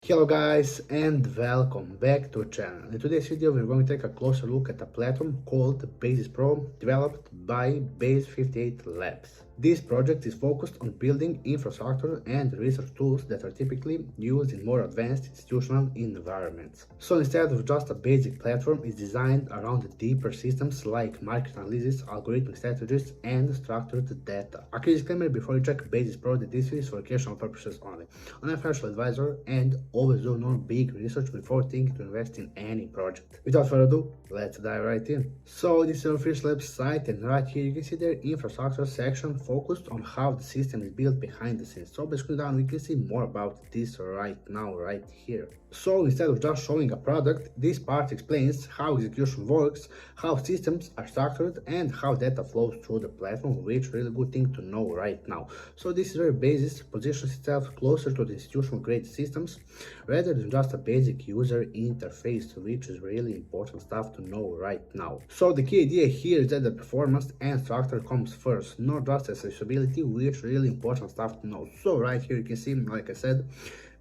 Hello guys and welcome back to the channel. In today's video we're going to take a closer look at a platform called Basis Pro developed by Base 58 Labs. This project is focused on building infrastructure and research tools that are typically used in more advanced institutional environments. So instead of just a basic platform, it's designed around deeper systems like market analysis, algorithmic strategies, and structured data. A quick disclaimer before you check Basis Pro that this is for educational purposes only. I'm a financial advisor and always do no big research before thinking to invest in any project. Without further ado, let's dive right in. So this is our official website, and right here you can see their infrastructure section focused on how the system is built behind the scenes. So by scrolling down we can see more about this right now, right here. So instead of just showing a product, this part explains how execution works, how systems are structured, and how data flows through the platform, which is a really good thing to know right now. So this is where Basis positions itself closer to the institutional grade systems rather than just a basic user interface, which is really important stuff to know right now. So the key idea here is that the performance and structure comes first, not just accessibility, which is really important stuff to know. So right here you can see, like I said,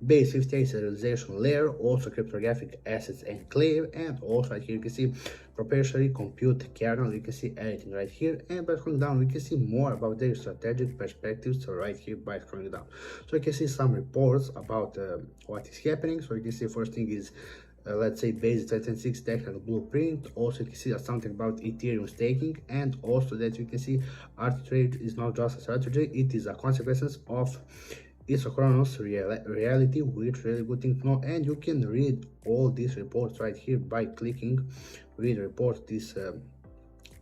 Base 58 serialization layer, also cryptographic assets enclave, and also right here you can see proprietary compute kernel. You can see everything right here, and by scrolling down we can see more about their strategic perspectives right here by scrolling down. So you can see some reports about what is happening. So you can see first thing is let's say Base 26 technical blueprint. Also you can see something about Ethereum staking, and also that you can see arbitrage is not just a strategy, it is a consequences of isochronous reality, which is really good thing to know. And you can read all these reports right here by clicking read report, this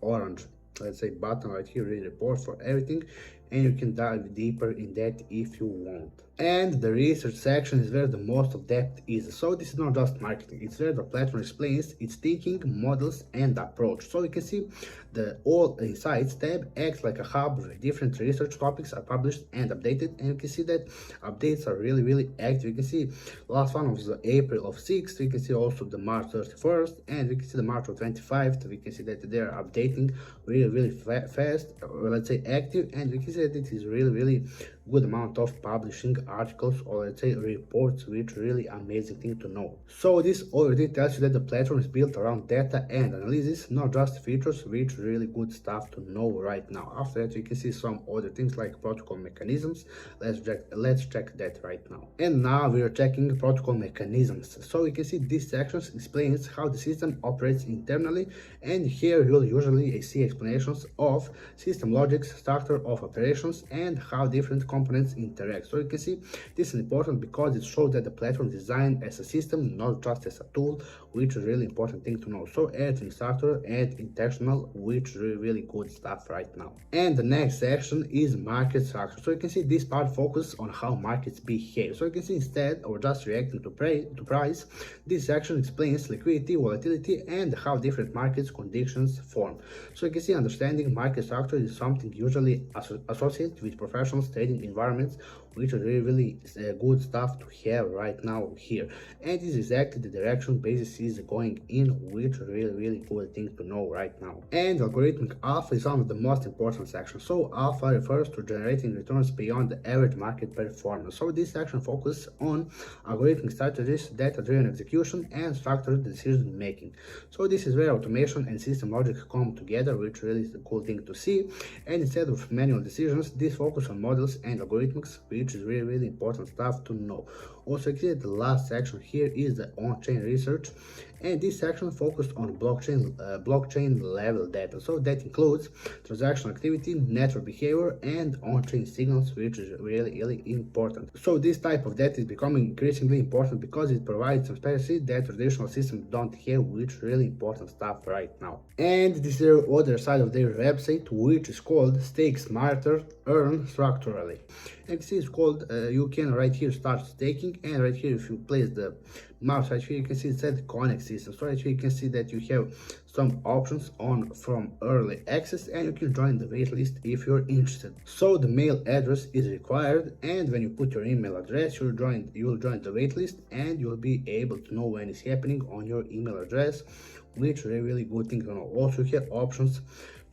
orange, let's say, button right here, read report for everything, and you can dive deeper in that if you want. And the research section is where the most of depth is. So this is not just marketing, it's where the platform explains its thinking, models, and approach. So you can see the All Insights tab acts like a hub where different research topics are published and updated, and you can see that updates are really active. You can see last one was the April of 6th, we can see also the March 31st, and we can see the March of 25th. We can see that they are updating really fast, or let's say active, and we can see that it is really good amount of publishing articles, or let's say reports, which really amazing thing to know. So this already tells you that the platform is built around data and analysis, not just features, which really good stuff to know right now. After that we can see some other things like protocol mechanisms. Let's check that right now. And now we are checking protocol mechanisms. So you can see this section explains how the system operates internally, and here you'll usually see explanations of system logics, structure of operations, and how different components interact. So you can see this is important because it shows that the platform is designed as a system, not just as a tool, which is really important thing to know. So everything structure and intentional, which is really good stuff right now. And the next section is market structure. So you can see this part focuses on how markets behave. So you can see instead of just reacting to price, this section explains liquidity, volatility, and how different markets conditions form. So you can see understanding market structure is something usually associated with professional trading environments, which is really good stuff to have right now here. And this is exactly the direction Basis is going in, which is really good thing to know right now. And algorithmic alpha is one of the most important sections. So alpha refers to generating returns beyond the average market performance. So this section focuses on algorithmic strategies, data-driven execution, and structured decision making. So this is where automation and system logic come together, which really is a cool thing to see. And instead of manual decisions, this focus on models and algorithmics, which is really important stuff to know. Also, the last section here is the on-chain research, and this section focused on blockchain level data. So that includes transaction activity, network behavior, and on-chain signals, which is really important. So this type of data is becoming increasingly important because it provides transparency that traditional systems don't have, which is really important stuff right now. And this is the other side of their website, which is called Stake Smarter, Earn Structurally. And this is called you can right here start staking, and right here if you place the mouse right here you can see it said connect system. So right here you can see that you have some options on from early access, and you can join the waitlist if you're interested. So the mail address is required, and when you put your email address you'll join the waitlist, and you'll be able to know when it's happening on your email address, which is a really good thing to know. Also you have options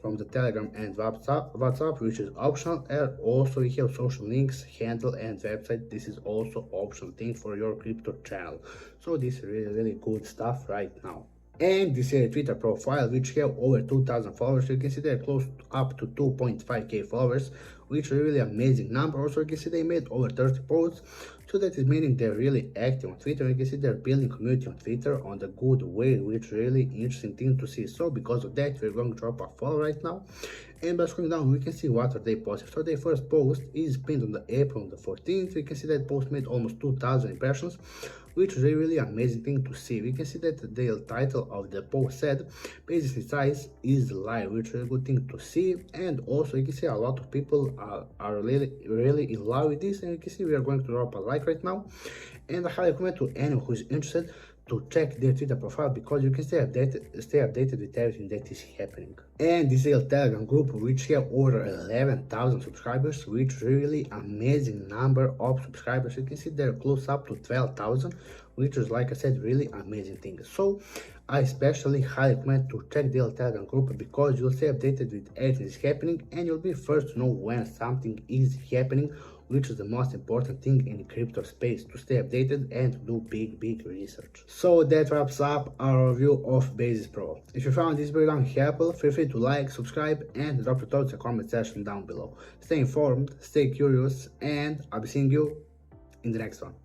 from the Telegram and WhatsApp, which is optional, and also we have social links, handle, and website. This is also optional thing for your crypto channel. So this is really good stuff right now. And this is a Twitter profile which have over 2,000 followers. You can see they're close up to 2.5k followers, which is a really amazing number. Also, you can see they made over 30 posts, so that is meaning they're really active on Twitter. You can see they're building community on Twitter on the good way, which is really interesting thing to see. So because of that, we're going to drop a follow right now. And by scrolling down, we can see what are they posting. So their first post is pinned on the April the 14th. We can see that post made almost 2,000 impressions, which is a really amazing thing to see. We can see that the title of the post said basically size is live, which is a good thing to see. And also you can see a lot of people are really in love with this, and you can see we are going to drop a like right now. And I highly recommend to anyone who is interested to check their Twitter profile, because you can stay updated with everything that is happening. And this is a Telegram group which have over 11,000 subscribers, which really amazing number of subscribers. You can see they're close up to 12,000, which is, like I said, really amazing thing. So I especially highly recommend to check the Telegram group, because you'll stay updated with everything that is happening, and you'll be first to know when something is happening, which is the most important thing in crypto space, to stay updated and to do big research. So that wraps up our review of Basis Pro. If you found this breakdown helpful, feel free to like, subscribe, and drop your thoughts in the comment section down below. Stay informed, stay curious, and I'll be seeing you in the next one.